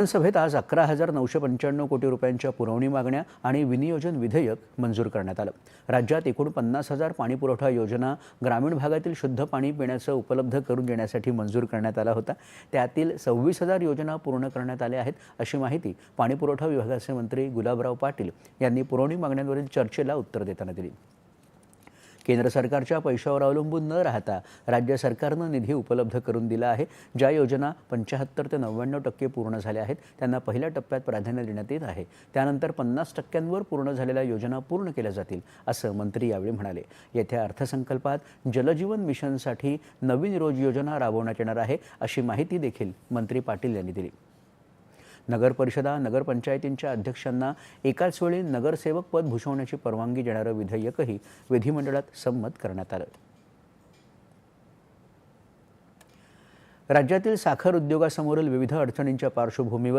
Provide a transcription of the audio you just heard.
विधानसभेत आज 11,995 कोटी रुपयांच्या पुरवणी मागण्या आणि विनियोजन विधेयक मंजूर करण्यात आलं। राज्यात एकूण 50,000 पाणीपुरवठा योजना ग्रामीण भागातील शुद्ध पाणी पिण्याचं उपलब्ध करून देण्यासाठी मंजूर करण्यात आला होता। त्यातील 26,000 योजना पूर्ण करण्यात आल्या आहेत, अशी माहिती पाणीपुरवठा विभागाचे मंत्री गुलाबराव पाटील यांनी पुरवणी मागण्यांवरील चर्चेला उत्तर देताना दिली। केंद्र सरकारच्या पैशावर अवलंबून न राहता राज्य सरकारनं निधी उपलब्ध करून दिला आहे। ज्या योजना 75 ते 99% पूर्ण झाल्या आहेत त्यांना पहिल्या टप्प्यात प्राधान्य देण्यात येत आहे। त्यानंतर 50%वर पूर्ण झालेल्या योजना पूर्ण केल्या जातील, असं मंत्री यावेळी म्हणाले। येत्या अर्थसंकल्पात जलजीवन मिशनसाठी नवीन योजना राबवण्यात येणार आहे, अशी माहिती देखील मंत्री पाटील यांनी दिली। नगर परिषदा नगरपंचायतींच्या अध्यक्षांना एकाच वेळी नगरसेवक पद भूषवण्याची परवानगी देणारं विधेयकही विधिमंडळात संमत करण्यात आलं। राज्यातील साखर उद्योगासमोरील विविध अडचणींच्या पार्श्वभूमीवर